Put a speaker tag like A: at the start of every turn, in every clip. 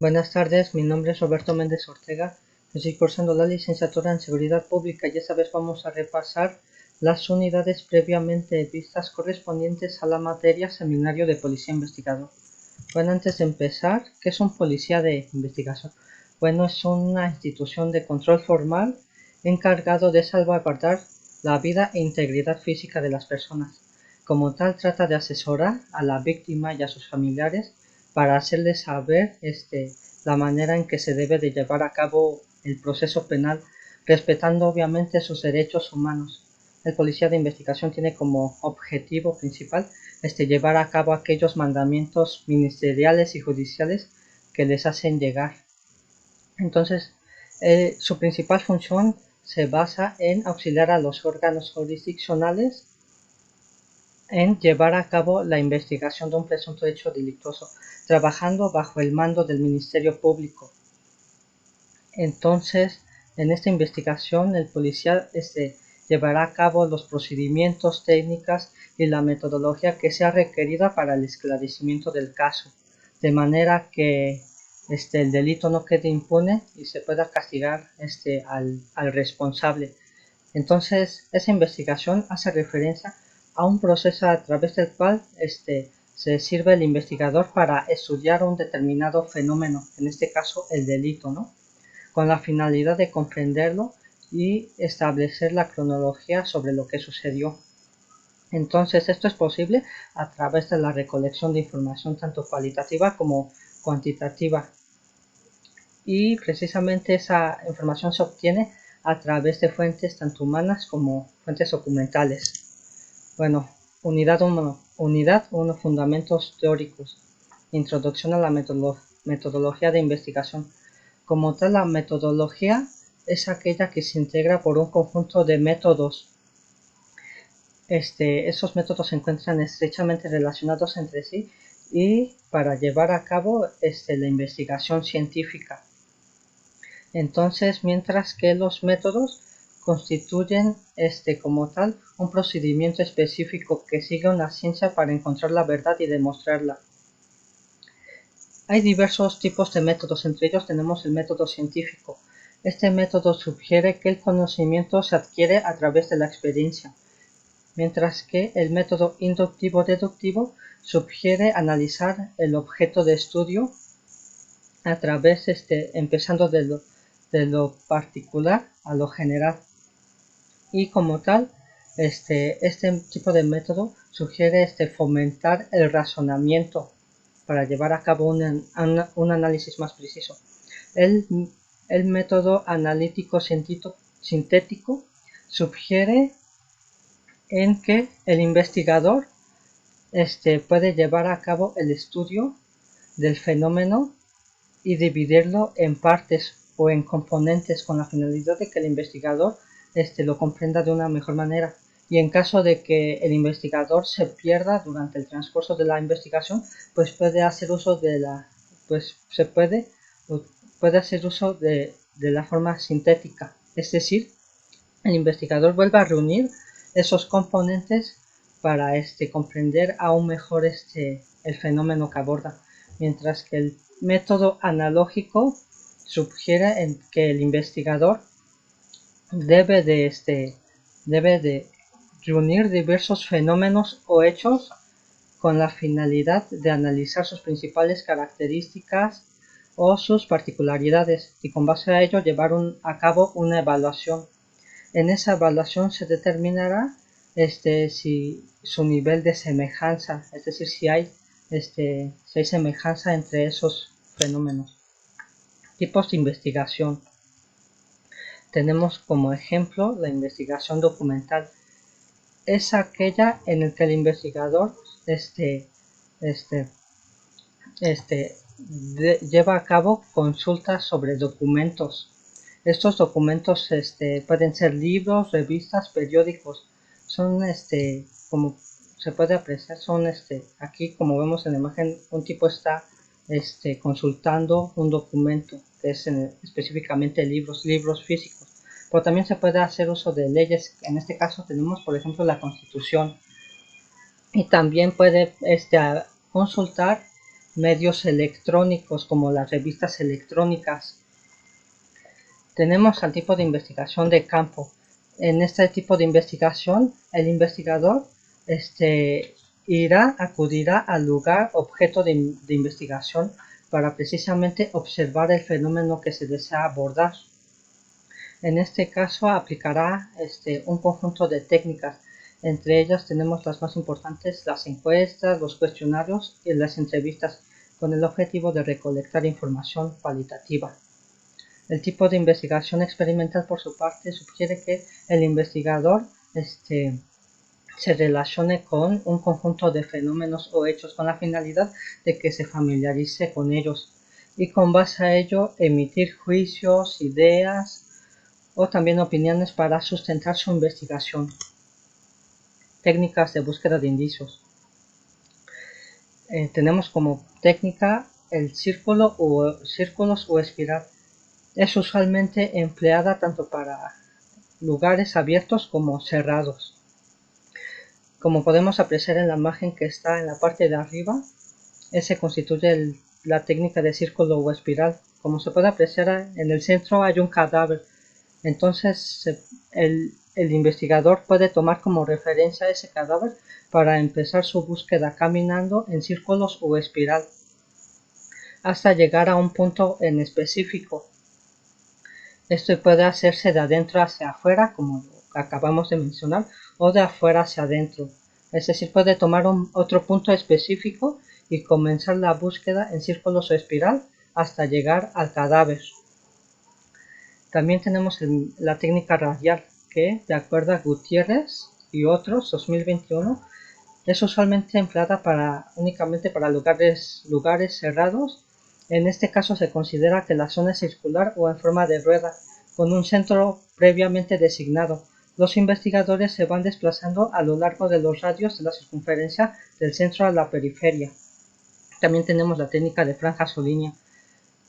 A: Buenas tardes, mi nombre es Roberto Méndez Ortega, estoy cursando la licenciatura en Seguridad Pública y esta vez vamos a repasar las unidades previamente vistas correspondientes a la materia Seminario de Policía Investigador. Bueno, antes de empezar, ¿qué es un policía de investigación? Bueno, es una institución de control formal encargado de salvaguardar la vida e integridad física de las personas. Como tal, trata de asesorar a la víctima y a sus familiares para hacerles saber la manera en que se debe de llevar a cabo el proceso penal, respetando obviamente sus derechos humanos. El policía de investigación tiene como objetivo principal llevar a cabo aquellos mandamientos ministeriales y judiciales que les hacen llegar. Entonces, su principal función se basa en auxiliar a los órganos jurisdiccionales en llevar a cabo la investigación de un presunto hecho delictuoso, trabajando bajo el mando del Ministerio Público. Entonces, en esta investigación, el policía llevará a cabo los procedimientos, técnicas y la metodología que sea requerida para el esclarecimiento del caso, de manera que el delito no quede impune y se pueda castigar al responsable. Entonces, esa investigación hace referencia a un proceso a través del cual se sirve el investigador para estudiar un determinado fenómeno, en este caso el delito, ¿no? Con la finalidad de comprenderlo y establecer la cronología sobre lo que sucedió. Entonces, esto es posible a través de la recolección de información tanto cualitativa como cuantitativa. Y precisamente esa información se obtiene a través de fuentes tanto humanas como fuentes documentales. Bueno, unidad 1, fundamentos teóricos. Introducción a la metodología de investigación. Como tal, la metodología es aquella que se integra por un conjunto de métodos. Esos métodos se encuentran estrechamente relacionados entre sí y para llevar a cabo la investigación científica. Entonces, mientras que los métodos constituyen como tal un procedimiento específico que sigue una ciencia para encontrar la verdad y demostrarla. Hay diversos tipos de métodos, entre ellos tenemos el método científico. Este método sugiere que el conocimiento se adquiere a través de la experiencia, mientras que el método inductivo-deductivo sugiere analizar el objeto de estudio a través, empezando de lo particular a lo general. Y como tal, este tipo de método sugiere fomentar el razonamiento para llevar a cabo un análisis más preciso. El método analítico sintético sugiere en que el investigador puede llevar a cabo el estudio del fenómeno y dividirlo en partes o en componentes con la finalidad de que el investigador lo comprenda de una mejor manera. Y en caso de que el investigador se pierda durante el transcurso de la investigación, pues puede hacer uso de hacer uso de la forma sintética. Es decir, el investigador vuelve a reunir esos componentes para comprender aún mejor el fenómeno que aborda, mientras que el método analógico sugiere que el investigador debe de reunir diversos fenómenos o hechos con la finalidad de analizar sus principales características o sus particularidades y con base a ello llevar a cabo una evaluación. En esa evaluación se determinará si su nivel de semejanza, es decir, si hay semejanza entre esos fenómenos. Tipos de investigación. Tenemos como ejemplo la investigación documental. Es aquella en la que el investigador lleva a cabo consultas sobre documentos. Estos documentos pueden ser libros, revistas, periódicos. Son como se puede apreciar, son aquí como vemos en la imagen, un tipo está consultando un documento que es específicamente libros físicos. Pero también se puede hacer uso de leyes. En este caso tenemos por ejemplo la Constitución. Y también puede consultar medios electrónicos como las revistas electrónicas. Tenemos al tipo de investigación de campo. En este tipo de investigación, el investigador acudirá al lugar objeto de investigación para precisamente observar el fenómeno que se desea abordar. En este caso aplicará un conjunto de técnicas. Entre ellas tenemos las más importantes: las encuestas, los cuestionarios y las entrevistas, con el objetivo de recolectar información cualitativa. El tipo de investigación experimental, por su parte, sugiere que el investigador se relacione con un conjunto de fenómenos o hechos con la finalidad de que se familiarice con ellos y con base a ello emitir juicios, ideas o también opiniones para sustentar su investigación. Técnicas de búsqueda de indicios. Tenemos como técnica el círculos o espiral. Es usualmente empleada tanto para lugares abiertos como cerrados. Como podemos apreciar en la imagen que está en la parte de arriba, ese constituye la técnica de círculo o espiral. Como se puede apreciar, en el centro hay un cadáver. Entonces el investigador puede tomar como referencia ese cadáver para empezar su búsqueda caminando en círculos o espiral hasta llegar a un punto en específico. Esto puede hacerse de adentro hacia afuera, como lo acabamos de mencionar, o de afuera hacia adentro. Es decir, puede tomar otro punto específico y comenzar la búsqueda en círculos o espiral hasta llegar al cadáver. También tenemos la técnica radial, que, de acuerdo a Gutiérrez y otros, 2021, es usualmente empleada únicamente para lugares cerrados. En este caso se considera que la zona es circular o en forma de rueda, con un centro previamente designado. Los investigadores se van desplazando a lo largo de los radios de la circunferencia del centro a la periferia. También tenemos la técnica de franjas o línea,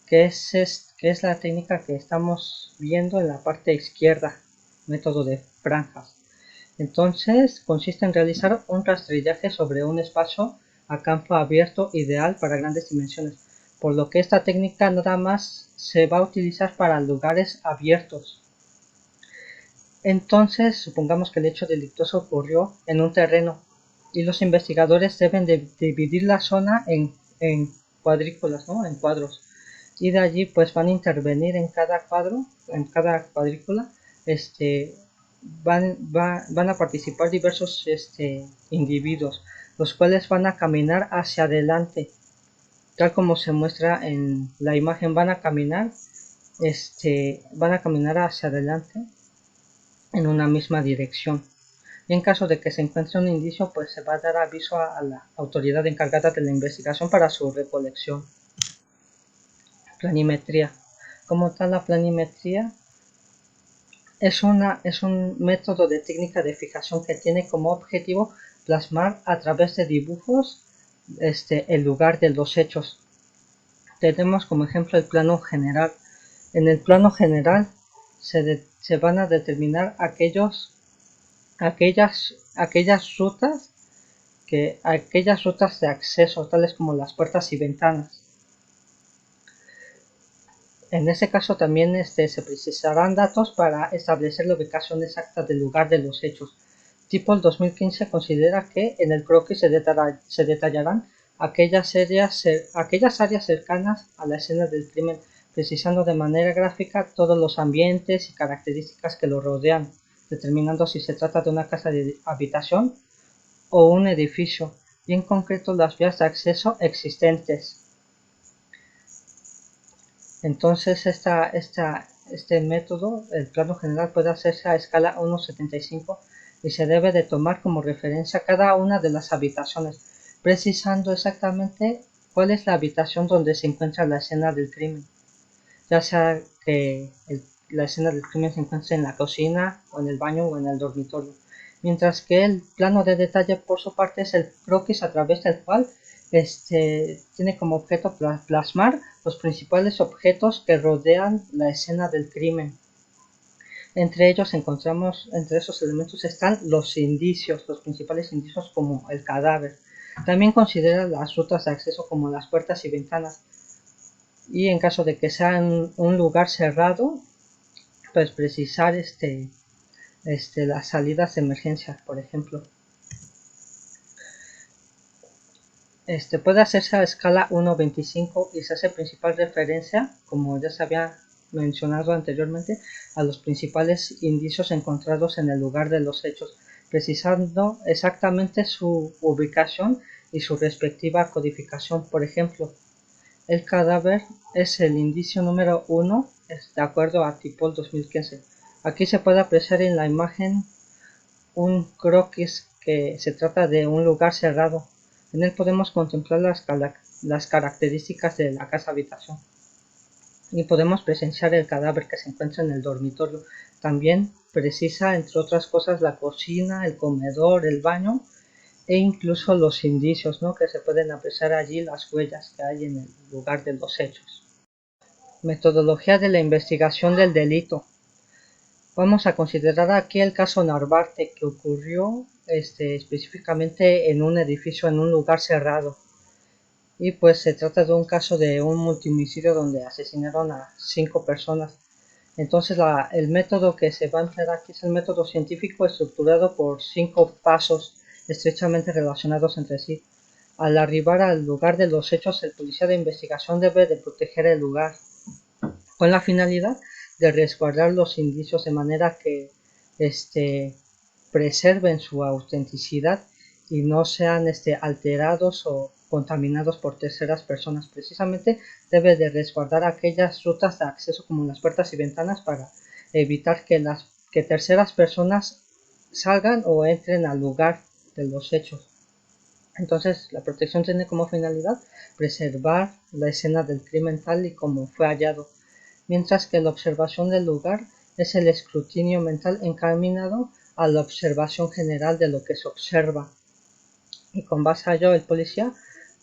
A: que es la técnica que estamos viendo en la parte izquierda, método de franjas. Entonces, consiste en realizar un rastrillaje sobre un espacio a campo abierto ideal para grandes dimensiones, por lo que esta técnica nada más se va a utilizar para lugares abiertos. Entonces, supongamos que el hecho delictuoso ocurrió en un terreno y los investigadores deben de dividir la zona en cuadrículas, ¿no? En cuadros. Y de allí pues van a intervenir en cada cuadro, en cada cuadrícula, van a participar diversos individuos, los cuales van a caminar hacia adelante, tal como se muestra en la imagen. Van a caminar hacia adelante en una misma dirección. Y en caso de que se encuentre un indicio, pues se va a dar aviso a la autoridad encargada de la investigación para su recolección. Planimetría. Como tal, la planimetría es un método de técnica de fijación que tiene como objetivo plasmar a través de dibujos el lugar de los hechos. Tenemos como ejemplo el plano general. En el plano general se van a determinar aquellas rutas de acceso, tales como las puertas y ventanas. En ese caso también se precisarán datos para establecer la ubicación exacta del lugar de los hechos. TIPOL 2015 considera que en el croquis se detallarán aquellas áreas cercanas a la escena del crimen, precisando de manera gráfica todos los ambientes y características que lo rodean, determinando si se trata de una casa de habitación o un edificio, y en concreto las vías de acceso existentes. Entonces este método, el plano general, puede hacerse a escala 1:75 y se debe de tomar como referencia cada una de las habitaciones, precisando exactamente cuál es la habitación donde se encuentra la escena del crimen, ya sea que la escena del crimen se encuentre en la cocina o en el baño o en el dormitorio, mientras que el plano de detalle, por su parte, es el croquis a través del cual tiene como objeto plasmar los principales objetos que rodean la escena del crimen. Entre esos elementos están los indicios, los principales indicios, como el cadáver. También considera las rutas de acceso como las puertas y ventanas. Y en caso de que sea en un lugar cerrado, pues precisar las salidas de emergencia, por ejemplo. Puede hacerse a escala 1.25 y se hace principal referencia, como ya se había mencionado anteriormente, a los principales indicios encontrados en el lugar de los hechos, precisando exactamente su ubicación y su respectiva codificación. Por ejemplo, el cadáver es el indicio número 1, de acuerdo a TIPOL 2015. Aquí se puede apreciar en la imagen un croquis que se trata de un lugar cerrado. En él podemos contemplar las características de la casa habitación y podemos presenciar el cadáver que se encuentra en el dormitorio. También precisa, entre otras cosas, la cocina, el comedor, el baño e incluso los indicios, ¿no?, que se pueden apreciar allí, las huellas que hay en el lugar de los hechos. Metodología de la investigación del delito. Vamos a considerar aquí el caso Narvarte, que ocurrió específicamente en un edificio, en un lugar cerrado. Y pues se trata de un caso de un multihomicidio donde asesinaron a 5 personas. Entonces el método que se va a emplear aquí es el método científico estructurado por 5 pasos estrechamente relacionados entre sí. Al arribar al lugar de los hechos, el policía de investigación debe de proteger el lugar con la finalidad de resguardar los indicios de manera que preserven su autenticidad y no sean alterados o contaminados por terceras personas. Precisamente debe de resguardar aquellas rutas de acceso como las puertas y ventanas para evitar que terceras personas salgan o entren al lugar de los hechos. Entonces, la protección tiene como finalidad preservar la escena del crimen tal y como fue hallado, mientras que la observación del lugar es el escrutinio mental encaminado a la observación general de lo que se observa. Y con base a ello, el policía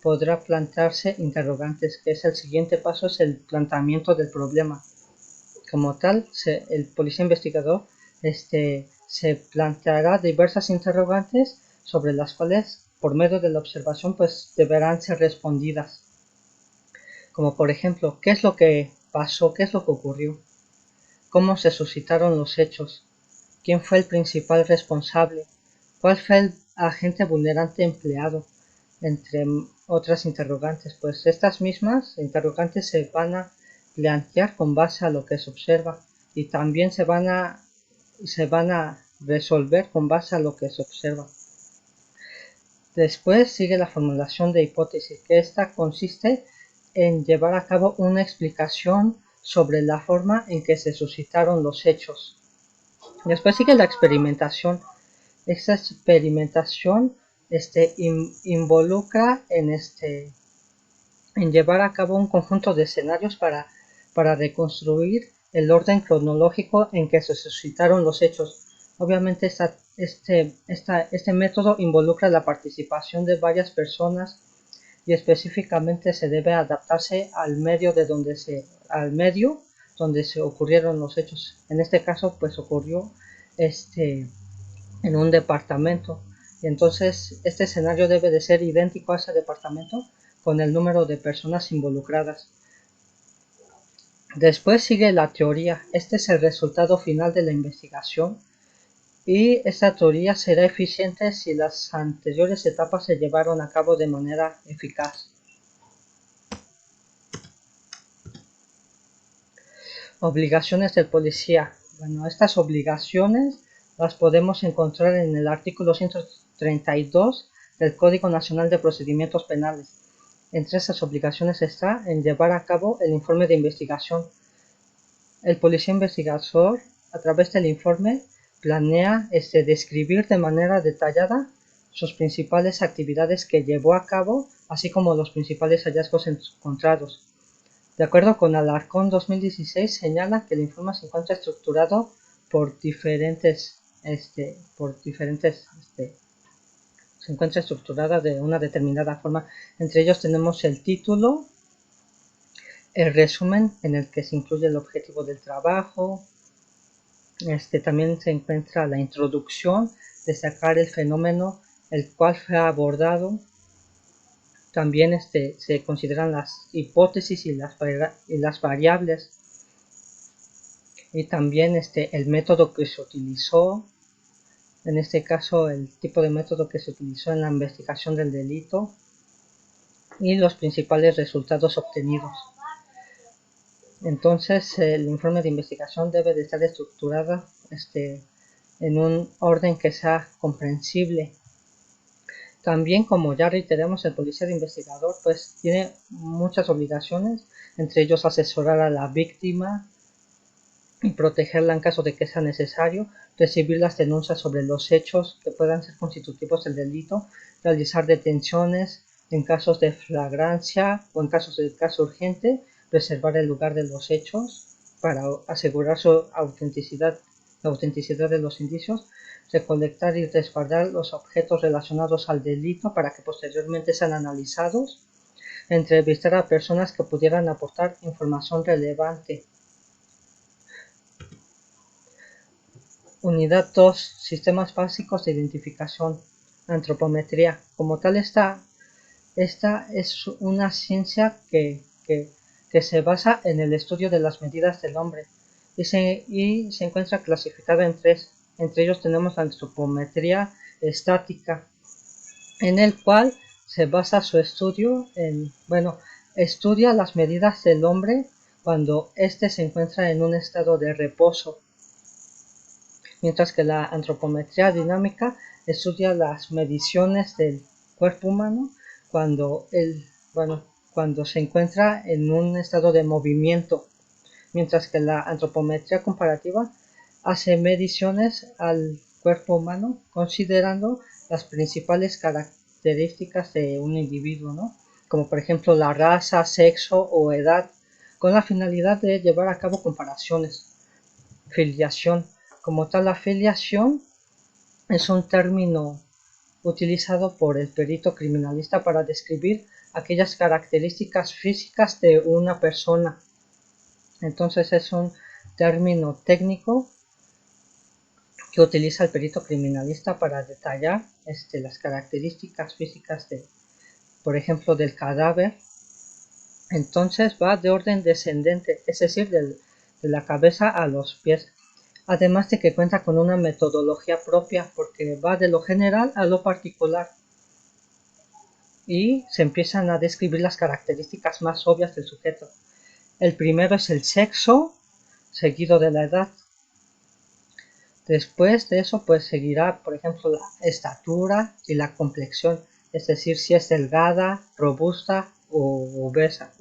A: podrá plantearse interrogantes, que es el siguiente paso, es el planteamiento del problema. Como tal, el policía investigador se planteará diversas interrogantes sobre las cuales, por medio de la observación, pues deberán ser respondidas. Como por ejemplo, ¿qué es lo que pasó? ¿Qué es lo que ocurrió? ¿Cómo se suscitaron los hechos? ¿Quién fue el principal responsable? ¿Cuál fue el agente vulnerante empleado? Entre otras interrogantes. Pues estas mismas interrogantes se van a plantear con base a lo que se observa y también se van a resolver con base a lo que se observa. Después sigue la formulación de hipótesis, que esta consiste en llevar a cabo una explicación sobre la forma en que se suscitaron los hechos. Después sigue la experimentación. Esta experimentación involucra en llevar a cabo un conjunto de escenarios para reconstruir el orden cronológico en que se suscitaron los hechos. Obviamente este método involucra la participación de varias personas y específicamente se debe adaptarse al medio donde se ocurrieron los hechos. En este caso, pues ocurrió en un departamento. Y entonces este escenario debe de ser idéntico a ese departamento con el número de personas involucradas. Después sigue la teoría. Este es el resultado final de la investigación y esta teoría será eficiente si las anteriores etapas se llevaron a cabo de manera eficaz. Obligaciones del policía. Bueno, estas obligaciones las podemos encontrar en el artículo 132 del Código Nacional de Procedimientos Penales. Entre esas obligaciones está en llevar a cabo el informe de investigación. El policía investigador, a través del informe, planea describir de manera detallada sus principales actividades que llevó a cabo, así como los principales hallazgos encontrados. De acuerdo con Alarcón 2016, señala que el informe se encuentra estructurado por diferentes, se encuentra estructurada de una determinada forma. Entre ellos tenemos el título, el resumen en el que se incluye el objetivo del trabajo, también se encuentra la introducción, destacar el fenómeno el cual fue abordado, también se consideran las hipótesis y las variables, y también el método que se utilizó, en este caso el tipo de método que se utilizó en la investigación del delito y los principales resultados obtenidos. Entonces el informe de investigación debe de estar estructurado en un orden que sea comprensible. También, como ya reiteramos, el policía de investigador pues tiene muchas obligaciones, entre ellos asesorar a la víctima y protegerla en caso de que sea necesario, recibir las denuncias sobre los hechos que puedan ser constitutivos del delito, realizar detenciones en casos de flagrancia o en casos de caso urgente, reservar el lugar de los hechos para asegurar su autenticidad, la autenticidad de los indicios, recolectar y respaldar los objetos relacionados al delito para que posteriormente sean analizados, entrevistar a personas que pudieran aportar información relevante. Unidad 2. Sistemas básicos de identificación. Antropometría. Como tal, esta es una ciencia que se basa en el estudio de las medidas del hombre y se encuentra clasificada en tres. Entre ellos tenemos la antropometría estática, en el cual se basa su estudio estudia las medidas del hombre cuando éste se encuentra en un estado de reposo, mientras que la antropometría dinámica estudia las mediciones del cuerpo humano cuando se encuentra en un estado de movimiento, mientras que la antropometría comparativa hace mediciones al cuerpo humano considerando las principales características de un individuo, ¿no? Como por ejemplo la raza, sexo o edad, con la finalidad de llevar a cabo comparaciones. Filiación. Como tal, la filiación es un término utilizado por el perito criminalista para describir aquellas características físicas de una persona. Entonces es un término técnico que utiliza el perito criminalista para detallar las características físicas por ejemplo, del cadáver. Entonces va de orden descendente, es decir, de la cabeza a los pies. Además de que cuenta con una metodología propia, porque va de lo general a lo particular y se empiezan a describir las características más obvias del sujeto. El primero es el sexo, seguido de la edad. Después de eso pues seguirá, por ejemplo, la estatura y la complexión, es decir, si es delgada, robusta u obesa.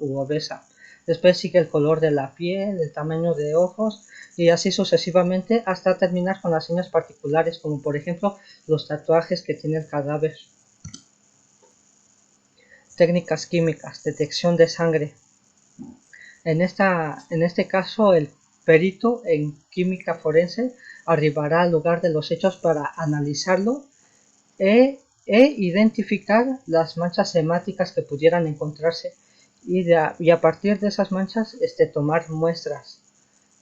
A: Después sigue el color de la piel, el tamaño de ojos y así sucesivamente hasta terminar con las señas particulares, como por ejemplo los tatuajes que tiene el cadáver. Técnicas químicas, detección de sangre. En este caso el perito en química forense arribará al lugar de los hechos para analizarlo e identificar las manchas hemáticas que pudieran encontrarse y a partir de esas manchas tomar muestras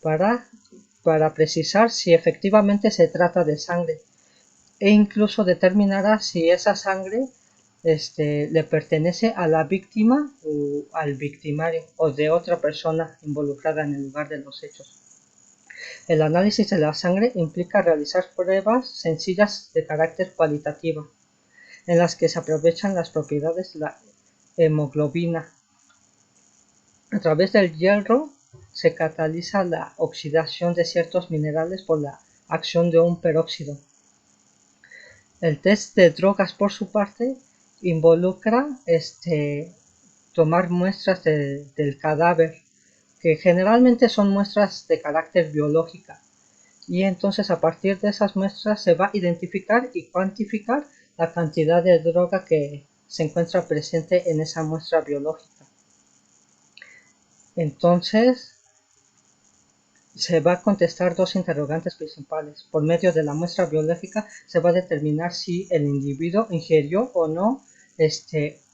A: para precisar si efectivamente se trata de sangre e incluso determinará si esa sangre le pertenece a la víctima o al victimario o de otra persona involucrada en el lugar de los hechos. El análisis de la sangre implica realizar pruebas sencillas de carácter cualitativo, en las que se aprovechan las propiedades de la hemoglobina. A través del hierro se cataliza la oxidación de ciertos minerales por la acción de un peróxido. El test de drogas, por su parte, involucra tomar muestras del cadáver, que generalmente son muestras de carácter biológica, y entonces a partir de esas muestras se va a identificar y cuantificar la cantidad de droga que se encuentra presente en esa muestra biológica. Entonces se va a contestar dos interrogantes principales. Por medio de la muestra biológica se va a determinar si el individuo ingirió o no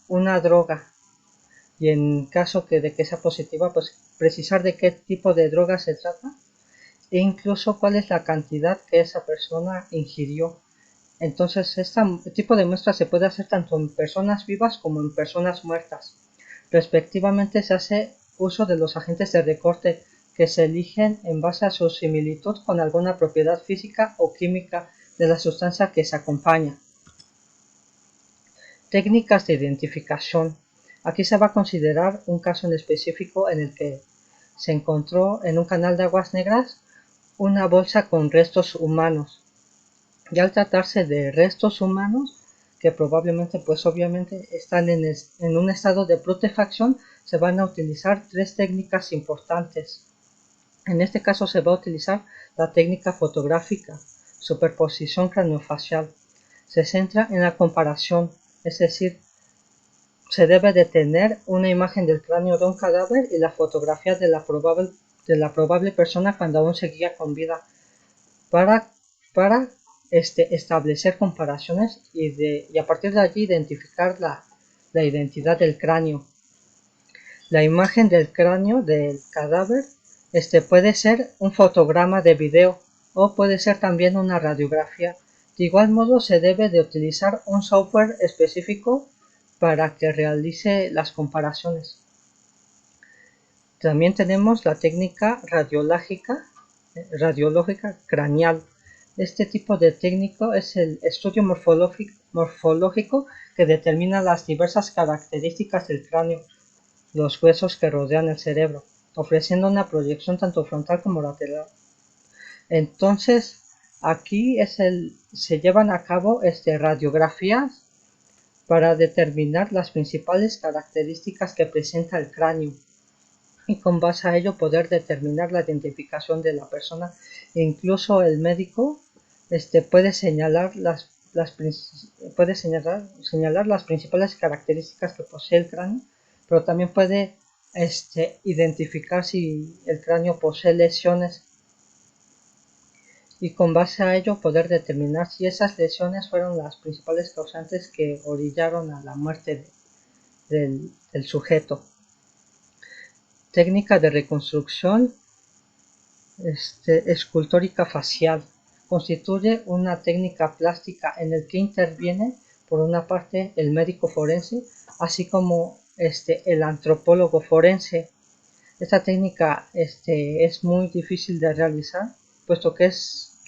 A: una droga, y en caso de que sea positiva, pues precisar de qué tipo de droga se trata e incluso cuál es la cantidad que esa persona ingirió. Entonces, este tipo de muestra se puede hacer tanto en personas vivas como en personas muertas. Respectivamente, se hace uso de los agentes de recorte que se eligen en base a su similitud con alguna propiedad física o química de la sustancia que se acompaña. Técnicas de identificación. Aquí se va a considerar un caso en específico en el que se encontró en un canal de aguas negras una bolsa con restos humanos. Y al tratarse de restos humanos, que probablemente, pues obviamente, están en un estado de putrefacción, se van a utilizar tres técnicas importantes. En este caso se va a utilizar la técnica fotográfica, superposición craneofacial. Se centra en la comparación, es decir, se debe de tener una imagen del cráneo de un cadáver y la fotografía de la probable persona cuando aún seguía con vida para establecer comparaciones y a partir de allí identificar la identidad del cráneo. La imagen del cráneo del cadáver puede ser un fotograma de video o puede ser también una radiografía. De igual modo se debe de utilizar un software específico para que realice las comparaciones. También tenemos la técnica radiológica craneal. Este tipo de técnico es el estudio morfológico que determina las diversas características del cráneo, los huesos que rodean el cerebro, ofreciendo una proyección tanto frontal como lateral. Entonces, aquí se llevan a cabo radiografías para determinar las principales características que presenta el cráneo y con base a ello poder determinar la identificación de la persona. E incluso el médico puede señalar señalar las principales características que posee el cráneo, pero también puede identificar si el cráneo posee lesiones y con base a ello poder determinar si esas lesiones fueron las principales causantes que orillaron a la muerte del sujeto. Técnica de reconstrucción escultórica facial. Constituye una técnica plástica en el que interviene por una parte el médico forense, así como el antropólogo forense. Esta técnica es muy difícil de realizar, puesto que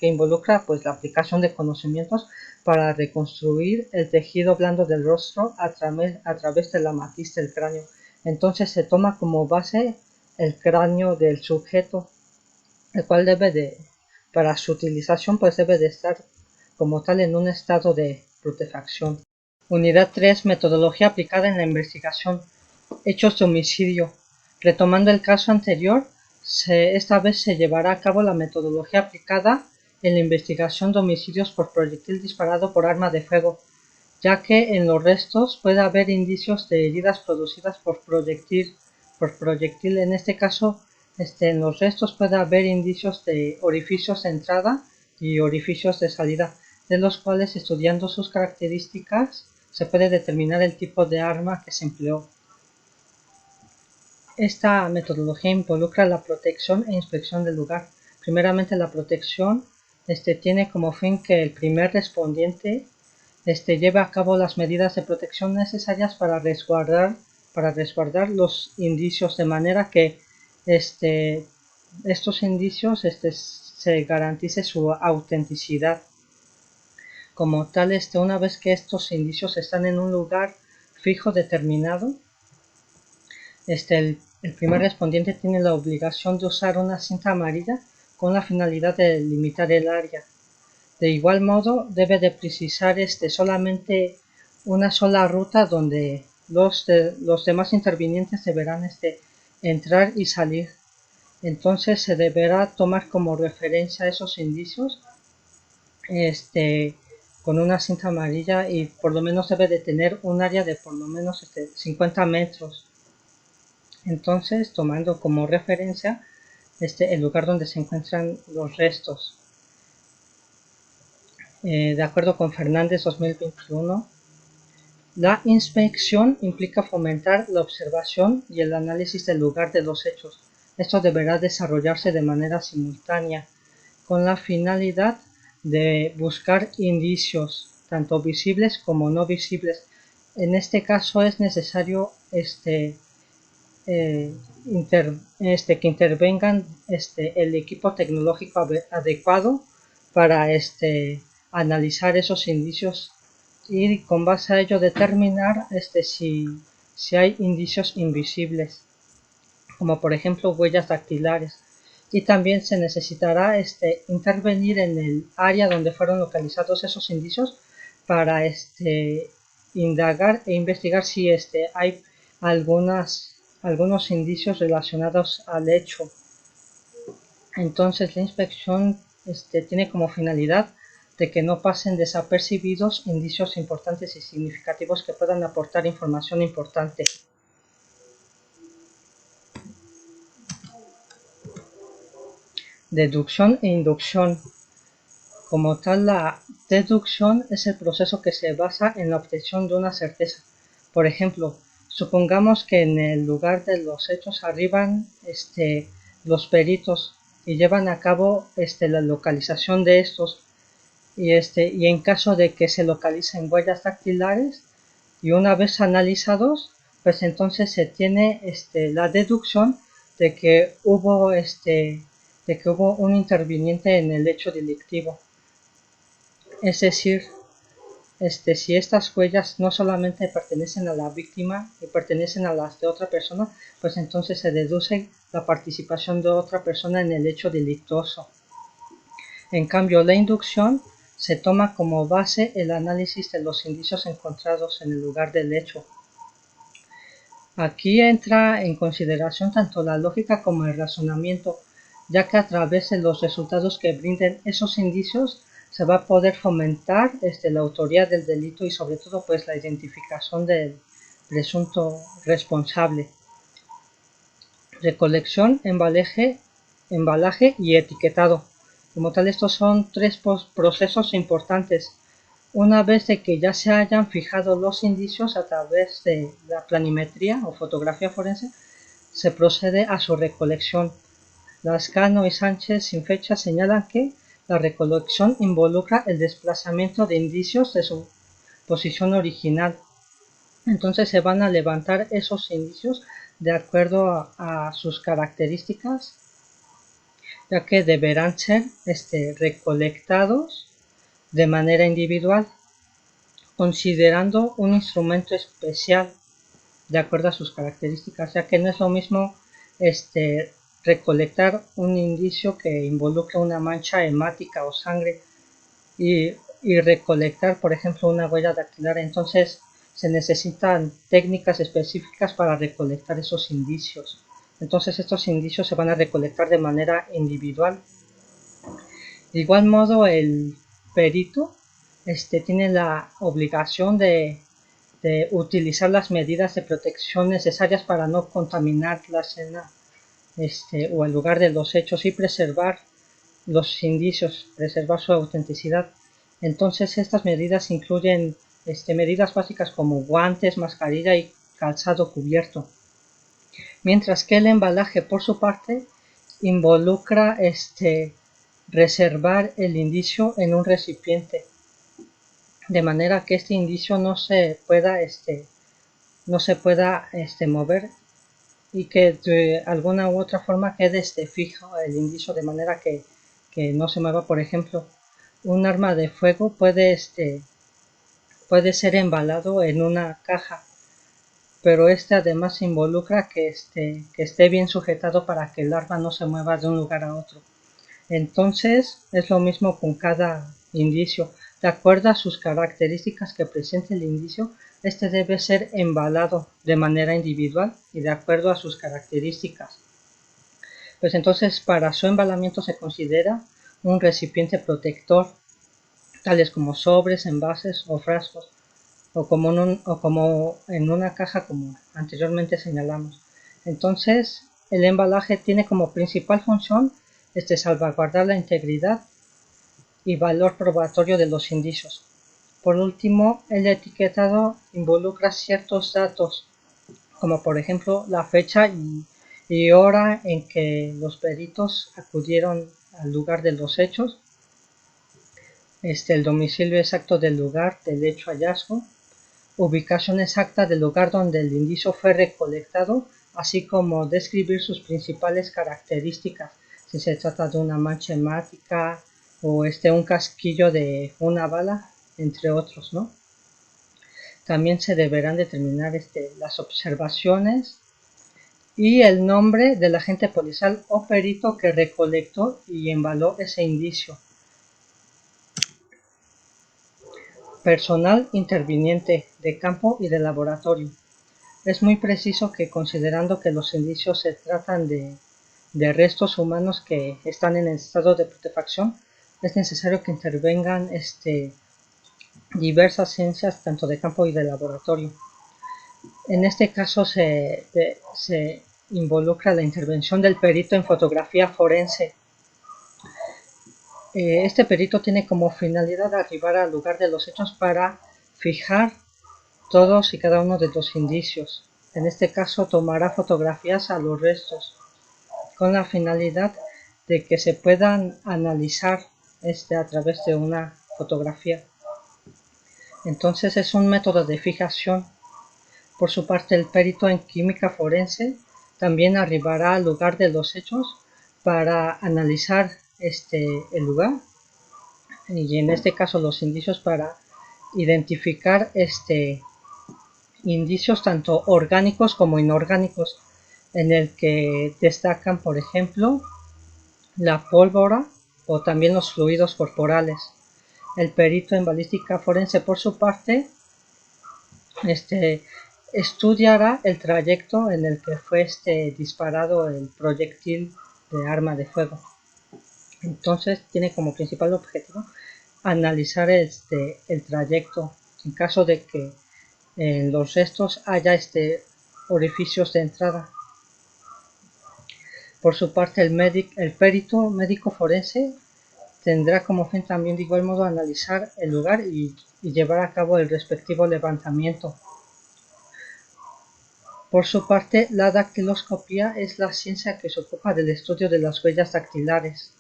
A: involucra pues la aplicación de conocimientos para reconstruir el tejido blando del rostro a través de la matriz del cráneo. Entonces se toma como base el cráneo del sujeto, el cual para su utilización pues debe de estar como tal en un estado de putrefacción. Unidad 3. Metodología aplicada en la investigación. Hechos de homicidio. Retomando el caso anterior, esta vez se llevará a cabo la metodología aplicada en la investigación de homicidios por proyectil disparado por arma de fuego, ya que en los restos puede haber indicios de heridas producidas por proyectil. En este caso, en los restos puede haber indicios de orificios de entrada y orificios de salida, de los cuales, estudiando sus características, se puede determinar el tipo de arma que se empleó. Esta metodología involucra la protección e inspección del lugar. Primeramente, la protección tiene como fin que el primer respondiente lleve a cabo las medidas de protección necesarias para resguardar los indicios, de manera que estos indicios se garantice su autenticidad. Como tal, una vez que estos indicios están en un lugar fijo determinado, el primer respondiente tiene la obligación de usar una cinta amarilla con la finalidad de limitar el área. De igual modo, debe de precisar solamente una sola ruta donde los demás intervinientes deberán entrar y salir. Entonces se deberá tomar como referencia esos indicios con una cinta amarilla y por lo menos debe de tener un área de por lo menos 50 metros. Entonces, tomando como referencia el lugar donde se encuentran los restos. De acuerdo con Fernández 2021, la inspección implica fomentar la observación y el análisis del lugar de los hechos. Esto deberá desarrollarse de manera simultánea, con la finalidad de buscar indicios, tanto visibles como no visibles. En este caso es necesario que intervengan el equipo tecnológico adecuado para analizar esos indicios y con base a ello determinar si hay indicios invisibles, como por ejemplo huellas dactilares. Y también se necesitará intervenir en el área donde fueron localizados esos indicios para indagar e investigar si hay algunos indicios relacionados al hecho. Entonces la inspección tiene como finalidad de que no pasen desapercibidos indicios importantes y significativos que puedan aportar información importante. Deducción e inducción. Como tal, la deducción es el proceso que se basa en la obtención de una certeza. Por ejemplo, supongamos que en el lugar de los hechos arriban los peritos y llevan a cabo la localización de estos y en caso de que se localicen huellas dactilares y una vez analizados, pues entonces se tiene la deducción de que hubo un interviniente en el hecho delictivo. Es decir, si estas huellas no solamente pertenecen a la víctima y pertenecen a las de otra persona, pues entonces se deduce la participación de otra persona en el hecho delictuoso. En cambio, la inducción se toma como base el análisis de los indicios encontrados en el lugar del hecho. Aquí entra en consideración tanto la lógica como el razonamiento, ya que a través de los resultados que brinden esos indicios se va a poder fomentar la autoría del delito y sobre todo pues la identificación del presunto responsable. Recolección, embalaje y etiquetado. Como tal, estos son tres procesos importantes. Una vez de que ya se hayan fijado los indicios a través de la planimetría o fotografía forense, se procede a su recolección. Lascano y Sánchez sin fecha señalan que la recolección involucra el desplazamiento de indicios de su posición original. Entonces se van a levantar esos indicios de acuerdo a sus características, ya que deberán ser recolectados de manera individual, considerando un instrumento especial de acuerdo a sus características, ya que no es lo mismo recolectar un indicio que involucre una mancha hemática o sangre y recolectar, por ejemplo, una huella dactilar. Entonces se necesitan técnicas específicas para recolectar esos indicios. Entonces estos indicios se van a recolectar de manera individual. De igual modo, el perito tiene la obligación de utilizar las medidas de protección necesarias para no contaminar la escena o el lugar de los hechos y preservar los indicios, preservar su autenticidad. Entonces estas medidas incluyen medidas básicas como guantes, mascarilla y calzado cubierto. Mientras que el embalaje, por su parte, involucra reservar el indicio en un recipiente, de manera que este indicio no se pueda mover y que de alguna u otra forma quede fijo el indicio de manera que no se mueva. Por ejemplo, un arma de fuego puede ser embalado en una caja, pero además involucra que esté bien sujetado para que el arma no se mueva de un lugar a otro. Entonces es lo mismo con cada indicio. De acuerdo a sus características que presente el indicio, debe ser embalado de manera individual y de acuerdo a sus características. Pues entonces para su embalamiento se considera un recipiente protector, tales como sobres, envases o frascos, o como en una caja como anteriormente señalamos. Entonces el embalaje tiene como principal función salvaguardar la integridad y valor probatorio de los indicios. Por último, el etiquetado involucra ciertos datos, como por ejemplo la fecha y hora en que los peritos acudieron al lugar de los hechos, el domicilio exacto del lugar del hecho hallazgo, ubicación exacta del lugar donde el indicio fue recolectado, así como describir sus principales características, si se trata de una mancha hemática o un casquillo de una bala, entre otros, ¿no? También se deberán determinar las observaciones y el nombre del agente policial o perito que recolectó y embaló ese indicio. Personal interviniente de campo y de laboratorio. Es muy preciso que, considerando que los indicios se tratan de restos humanos que están en estado de putrefacción, es necesario que intervengan diversas ciencias, tanto de campo y de laboratorio. En este caso se involucra la intervención del perito en fotografía forense. Este perito tiene como finalidad arribar al lugar de los hechos para fijar todos y cada uno de los indicios. En este caso tomará fotografías a los restos con la finalidad de que se puedan analizar a través de una fotografía. Entonces es un método de fijación. Por su parte, el perito en química forense también arribará al lugar de los hechos para analizar el lugar y en este caso los indicios para identificar indicios tanto orgánicos como inorgánicos, en el que destacan, por ejemplo, la pólvora o también los fluidos corporales. El perito en balística forense, por su parte, estudiará el trayecto en el que fue disparado el proyectil de arma de fuego. Entonces tiene como principal objetivo analizar el trayecto en caso de que en los restos haya orificios de entrada. Por su parte, el perito médico forense tendrá como fin también de igual modo analizar el lugar y llevar a cabo el respectivo levantamiento. Por su parte, la dactiloscopía es la ciencia que se ocupa del estudio de las huellas dactilares,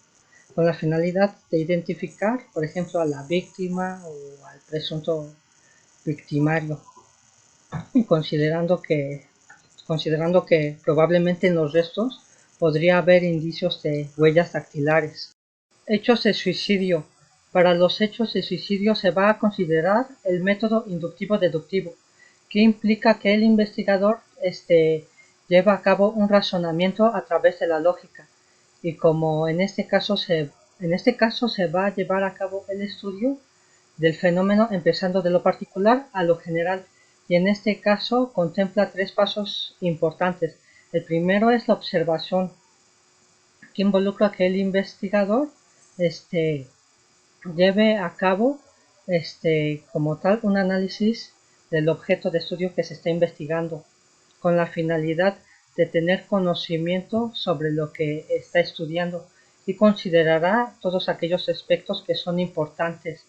A: con la finalidad de identificar, por ejemplo, a la víctima o al presunto victimario, y considerando que probablemente en los restos podría haber indicios de huellas dactilares. Hechos de suicidio. Para los hechos de suicidio se va a considerar el método inductivo-deductivo, que implica que el investigador lleva a cabo un razonamiento a través de la lógica, y como en este caso se va a llevar a cabo el estudio del fenómeno empezando de lo particular a lo general, y en este caso contempla tres pasos importantes. El primero es la observación, que involucra que el investigador lleve a cabo como tal un análisis del objeto de estudio que se está investigando, con la finalidad de tener conocimiento sobre lo que está estudiando, y considerará todos aquellos aspectos que son importantes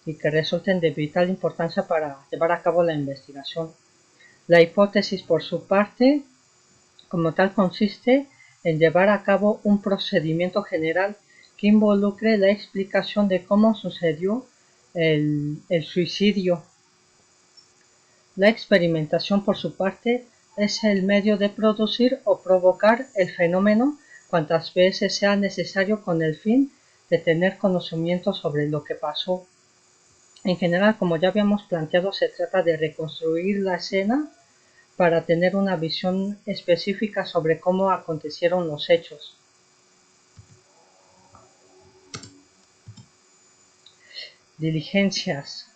A: y que resulten de vital importancia para llevar a cabo la investigación. La hipótesis, por su parte, como tal, consiste en llevar a cabo un procedimiento general que involucre la explicación de cómo sucedió el suicidio. La experimentación, por su parte, es el medio de producir o provocar el fenómeno cuantas veces sea necesario con el fin de tener conocimiento sobre lo que pasó. En general, como ya habíamos planteado, se trata de reconstruir la escena para tener una visión específica sobre cómo acontecieron los hechos. Diligencias.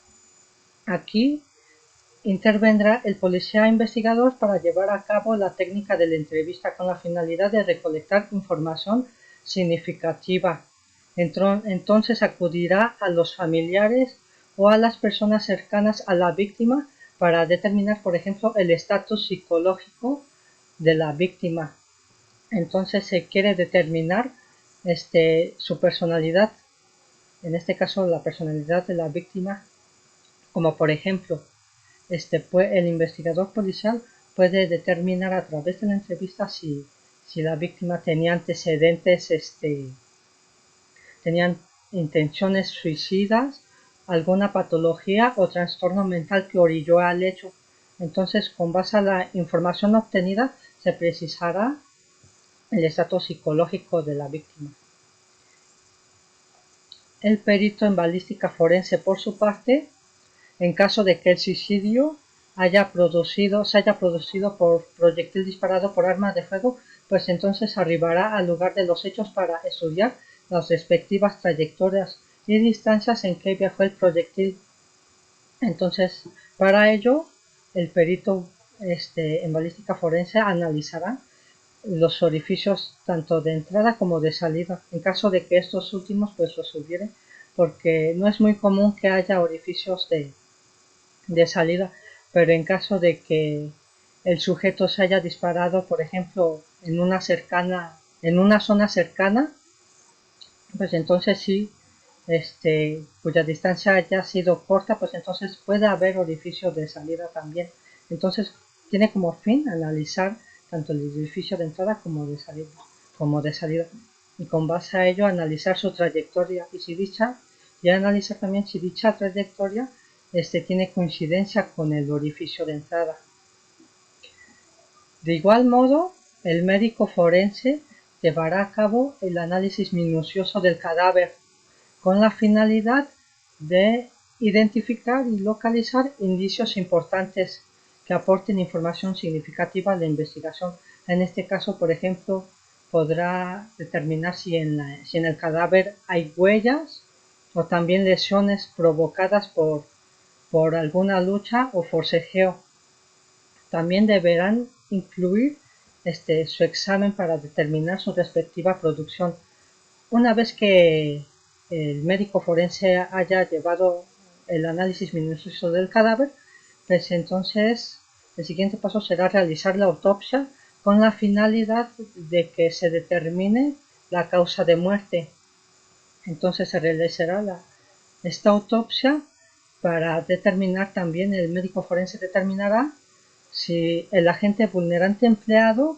A: Aquí intervendrá el policía investigador para llevar a cabo la técnica de la entrevista con la finalidad de recolectar información significativa. Entonces acudirá a los familiares o a las personas cercanas a la víctima para determinar, por ejemplo, el estatus psicológico de la víctima. Entonces se quiere determinar su personalidad, en este caso la personalidad de la víctima, como por ejemplo, el investigador policial puede determinar a través de la entrevista si la víctima tenía antecedentes, tenían intenciones suicidas alguna patología o trastorno mental que orilló al hecho. Entonces, con base a la información obtenida, se precisará el estatus psicológico de la víctima. El perito en balística forense, por su parte, en caso de que el suicidio se haya producido por proyectil disparado por arma de fuego, pues entonces arribará al lugar de los hechos para estudiar las respectivas trayectorias y distancias en que viajó el proyectil. Entonces, para ello, el perito en balística forense analizará los orificios tanto de entrada como de salida, en caso de que estos últimos pues los hubiere, porque no es muy común que haya orificios de salida, pero en caso de que el sujeto se haya disparado, por ejemplo, en una zona cercana, pues entonces sí, cuya distancia haya sido corta, pues entonces puede haber orificios de salida también. Entonces tiene como fin analizar tanto el orificio de entrada como de salida, y con base a ello analizar su trayectoria y analizar también si dicha trayectoria tiene coincidencia con el orificio de entrada. De igual modo, el médico forense llevará a cabo el análisis minucioso del cadáver con la finalidad de identificar y localizar indicios importantes que aporten información significativa a la investigación. En este caso, por ejemplo, podrá determinar si en el cadáver hay huellas o también lesiones provocadas por alguna lucha o forcejeo. También deberán incluir su examen para determinar su respectiva producción. Una vez que el médico forense haya llevado el análisis minucioso del cadáver, pues entonces el siguiente paso será realizar la autopsia con la finalidad de que se determine la causa de muerte. Entonces se realizará esta autopsia para determinar también, el médico forense determinará si el agente vulnerante empleado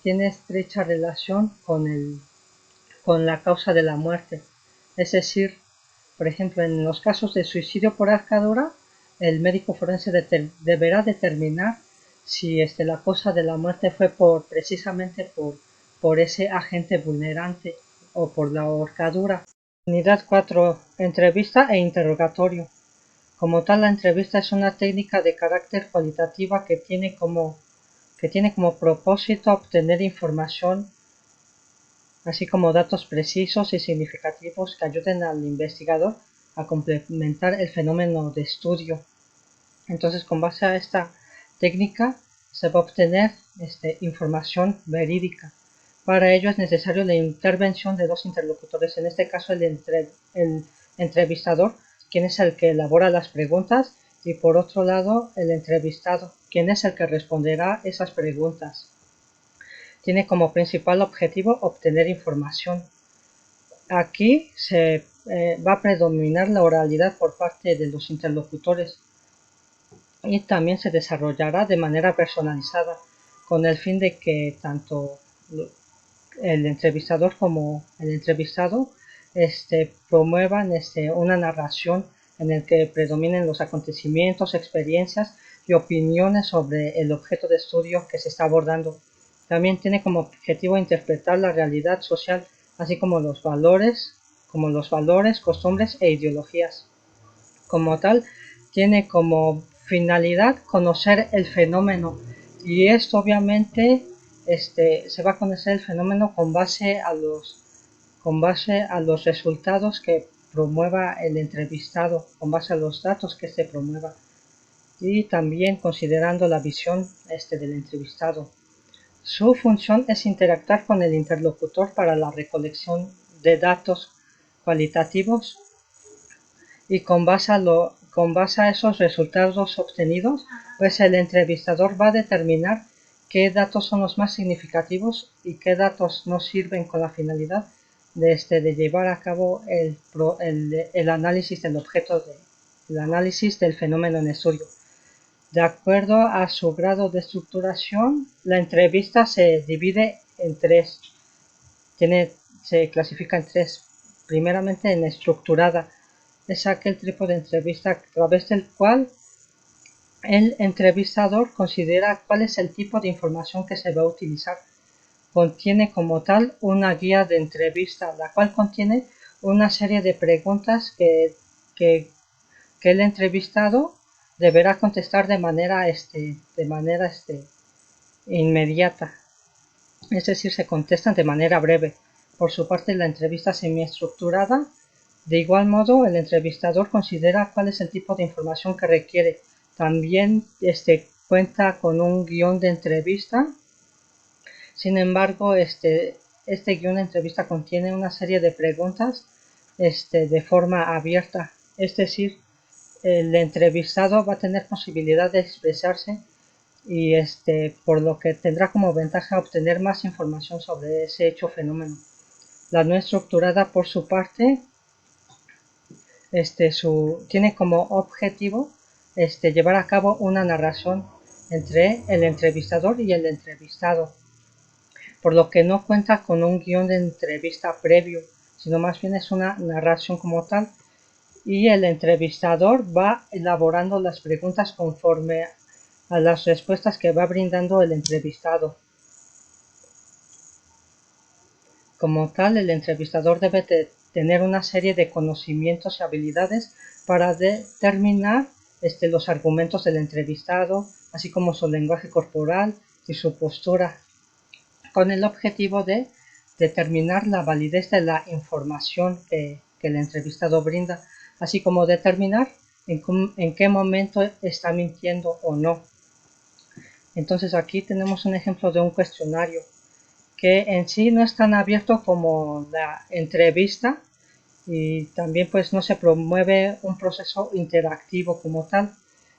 A: tiene estrecha relación con la causa de la muerte. Es decir, por ejemplo, en los casos de suicidio por ahorcadura, el médico forense deberá determinar si la causa de la muerte fue precisamente por ese agente vulnerante o por la ahorcadura. Unidad 4. Entrevista e interrogatorio. Como tal, la entrevista es una técnica de carácter cualitativa que tiene como propósito obtener información, así como datos precisos y significativos que ayuden al investigador a complementar el fenómeno de estudio. Entonces, con base a esta técnica se va a obtener información verídica. Para ello es necesario la intervención de dos interlocutores, en este caso el entrevistador, quien es el que elabora las preguntas, y por otro lado el entrevistado, quien es el que responderá esas preguntas. Tiene como principal objetivo obtener información. Aquí se va a predominar la oralidad por parte de los interlocutores y también se desarrollará de manera personalizada, con el fin de que tanto el entrevistador como el entrevistado promuevan una narración en el que predominen los acontecimientos, experiencias y opiniones sobre el objeto de estudio que se está abordando. También tiene como objetivo interpretar la realidad social, así como los valores, costumbres e ideologías. Como tal, tiene como finalidad conocer el fenómeno, y esto obviamente se va a conocer el fenómeno con base a los resultados que promueva el entrevistado, con base a los datos que se promueva, y también considerando la visión del entrevistado. Su función es interactuar con el interlocutor para la recolección de datos cualitativos, y con base a esos resultados obtenidos, pues el entrevistador va a determinar qué datos son los más significativos y qué datos no sirven, con la finalidad de llevar a cabo el análisis del objeto, el análisis del fenómeno en estudio. De acuerdo a su grado de estructuración, la entrevista se divide en tres. Se clasifica en tres. Primeramente, en estructurada. es aquel tipo de entrevista a través del cual el entrevistador considera cuál es el tipo de información que se va a utilizar. Contiene como tal una guía de entrevista, la cual contiene una serie de preguntas que el entrevistado deberá contestar de manera inmediata. Es decir, se contestan de manera breve. Por su parte, la entrevista semiestructurada, de igual modo, el entrevistador considera cuál es el tipo de información que requiere. También cuenta con un guión de entrevista. Sin embargo, este guión de entrevista contiene una serie de preguntas de forma abierta. Es decir, el entrevistado va a tener posibilidad de expresarse y por lo que tendrá como ventaja obtener más información sobre ese hecho o fenómeno. La no estructurada, por su parte, tiene como objetivo llevar a cabo una narración entre el entrevistador y el entrevistado, por lo que no cuenta con un guión de entrevista previo, sino más bien es una narración como tal, y el entrevistador va elaborando las preguntas conforme a las respuestas que va brindando el entrevistado. Como tal, el entrevistador debe tener una serie de conocimientos y habilidades para determinar los argumentos del entrevistado, así como su lenguaje corporal y su postura, con el objetivo de determinar la validez de la información que el entrevistado brinda, así como determinar en qué momento está mintiendo o no. Entonces aquí tenemos un ejemplo de un cuestionario que en sí no es tan abierto como la entrevista y también pues no se promueve un proceso interactivo como tal,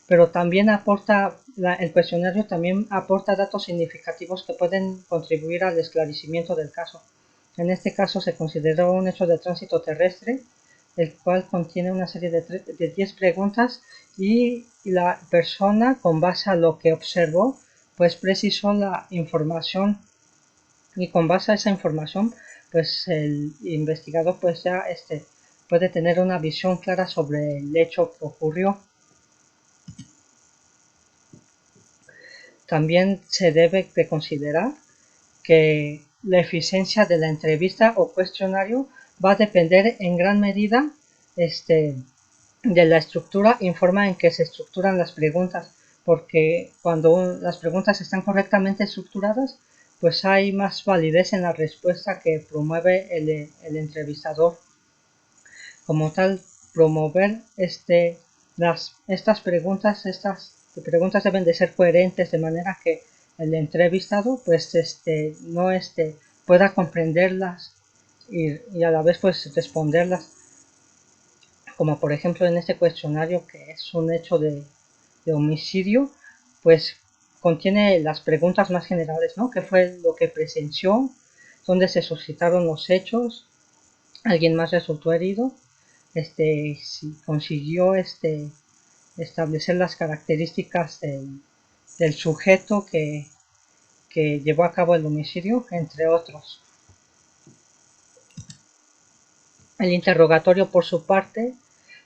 A: pero también el cuestionario también aporta datos significativos que pueden contribuir al esclarecimiento del caso. En este caso se consideró un hecho de tránsito terrestre, el cual contiene una serie de 10 preguntas y la persona, con base a lo que observó, pues precisó la información y con base a esa información pues el investigador pues ya puede tener una visión clara sobre el hecho que ocurrió. También se debe de considerar que la eficiencia de la entrevista o cuestionario va a depender en gran medida de la estructura y forma en que se estructuran las preguntas, porque cuando las preguntas están correctamente estructuradas, pues hay más validez en la respuesta que promueve el entrevistador. Como tal, promover estas preguntas deben de ser coherentes de manera que el entrevistado pues no pueda comprenderlas y a la vez pues responderlas, como por ejemplo en este cuestionario que es un hecho de homicidio, pues contiene las preguntas más generales, ¿no? ¿Qué fue lo que presenció? ¿Dónde se suscitaron los hechos? ¿Alguien más resultó herido? Si consiguió establecer las características del sujeto que llevó a cabo el homicidio, entre otros. El interrogatorio, por su parte,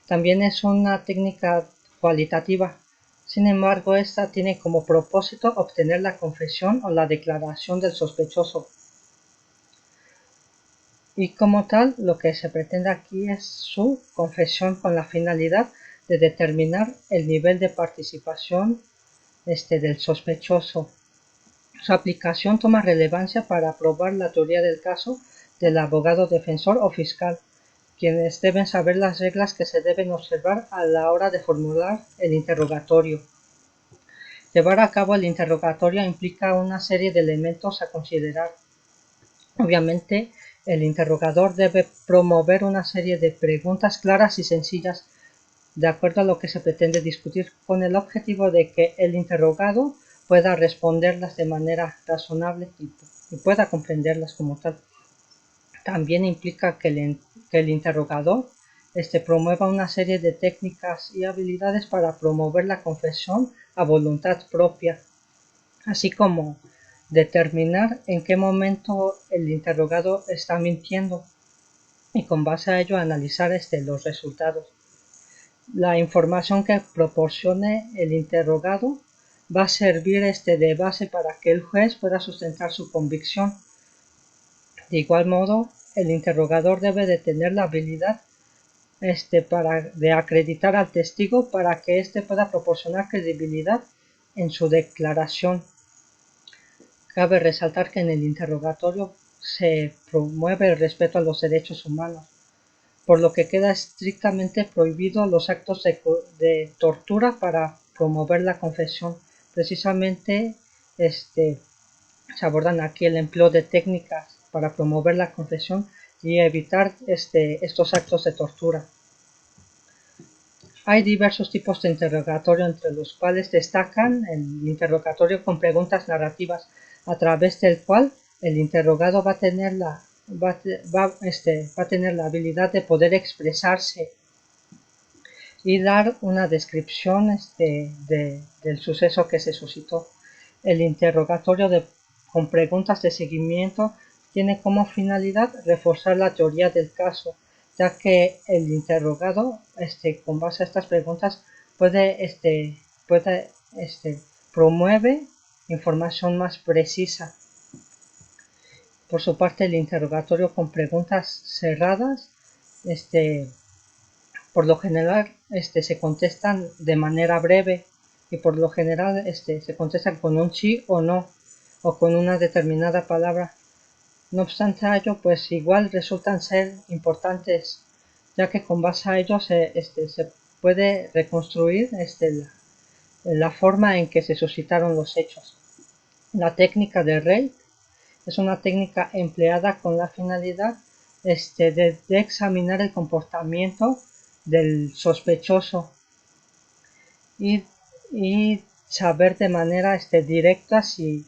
A: también es una técnica cualitativa. Sin embargo, esta tiene como propósito obtener la confesión o la declaración del sospechoso. Y como tal, lo que se pretende aquí es su confesión con la finalidad de determinar el nivel de participación del sospechoso. Su aplicación toma relevancia para probar la teoría del caso del abogado defensor o fiscal, quienes deben saber las reglas que se deben observar a la hora de formular el interrogatorio. Llevar a cabo el interrogatorio implica una serie de elementos a considerar. Obviamente, el interrogador debe promover una serie de preguntas claras y sencillas de acuerdo a lo que se pretende discutir, con el objetivo de que el interrogado pueda responderlas de manera razonable y pueda comprenderlas como tal. También implica que el interrogador promueva una serie de técnicas y habilidades para promover la confesión a voluntad propia, así como determinar en qué momento el interrogado está mintiendo y con base a ello analizar los resultados. la información que proporcione el interrogado va a servir de base para que el juez pueda sustentar su convicción. De igual modo, el interrogador debe de tener la habilidad de acreditar al testigo para que éste pueda proporcionar credibilidad en su declaración. Cabe resaltar que en el interrogatorio se promueve el respeto a los derechos humanos, por lo que queda estrictamente prohibido los actos de tortura para promover la confesión. Precisamente se abordan aquí el empleo de técnicas para promover la confesión y evitar estos actos de tortura. Hay diversos tipos de interrogatorio, entre los cuales destacan el interrogatorio con preguntas narrativas, a través del cual el interrogado va a tener la habilidad de poder expresarse y dar una descripción del suceso que se suscitó. El interrogatorio con preguntas de seguimiento tiene como finalidad reforzar la teoría del caso, ya que el interrogado con base a estas preguntas promueve información más precisa. Por su parte, el interrogatorio con preguntas cerradas por lo general se contestan de manera breve y por lo general se contestan con un sí o no o con una determinada palabra. No obstante a ello, pues igual resultan ser importantes, ya que con base a ello se puede reconstruir la forma en que se suscitaron los hechos. La técnica de Rey es una técnica empleada con la finalidad de examinar el comportamiento del sospechoso y saber de manera directa si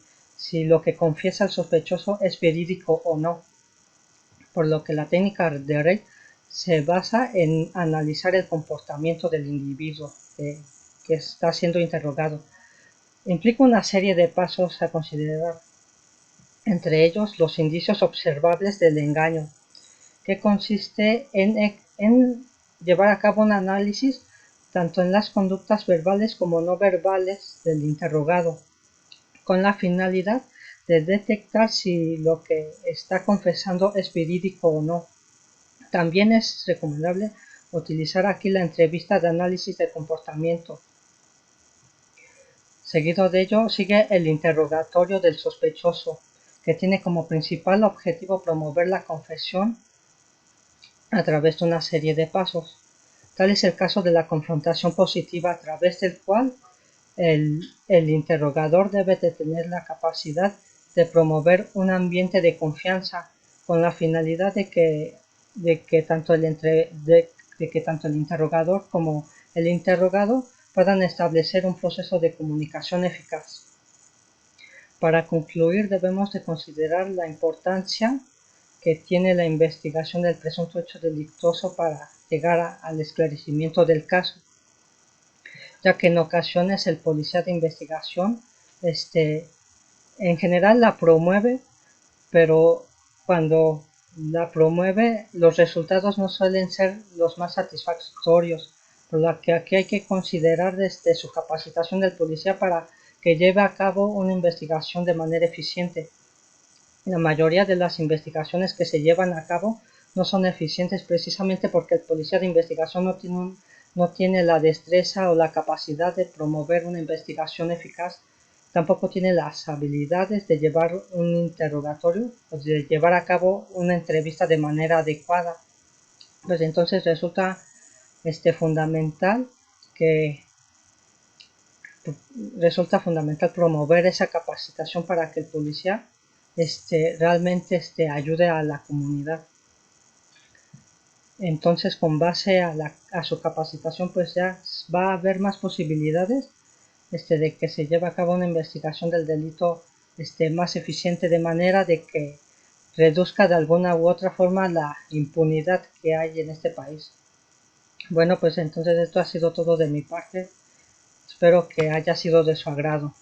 A: lo que confiesa el sospechoso es verídico o no. Por lo que la técnica de Rey se basa en analizar el comportamiento del individuo que está siendo interrogado. Implica una serie de pasos a considerar, entre ellos los indicios observables del engaño, que consiste en llevar a cabo un análisis tanto en las conductas verbales como no verbales del interrogado, con la finalidad de detectar si lo que está confesando es verídico o no. También es recomendable utilizar aquí la entrevista de análisis de comportamiento. Seguido de ello sigue el interrogatorio del sospechoso, que tiene como principal objetivo promover la confesión a través de una serie de pasos. Tal es el caso de la confrontación positiva, a través del cual el interrogador debe de tener la capacidad de promover un ambiente de confianza con la finalidad de que tanto el interrogador como el interrogado puedan establecer un proceso de comunicación eficaz. Para concluir, debemos de considerar la importancia que tiene la investigación del presunto hecho delictuoso para llegar al esclarecimiento del caso, ya que en ocasiones el policía de investigación en general la promueve, pero cuando la promueve los resultados no suelen ser los más satisfactorios, por lo que aquí hay que considerar su capacitación del policía para que lleve a cabo una investigación de manera eficiente. La mayoría de las investigaciones que se llevan a cabo no son eficientes precisamente porque el policía de investigación no tiene la destreza o la capacidad de promover una investigación eficaz. Tampoco tiene las habilidades de llevar un interrogatorio o de llevar a cabo una entrevista de manera adecuada. Pues entonces resulta fundamental promover esa capacitación para que el policía realmente ayude a la comunidad. Entonces, con base a su capacitación, pues ya va a haber más posibilidades de que se lleve a cabo una investigación del delito más eficiente, de manera de que reduzca de alguna u otra forma la impunidad que hay en este país. Bueno, pues entonces esto ha sido todo de mi parte. Espero que haya sido de su agrado.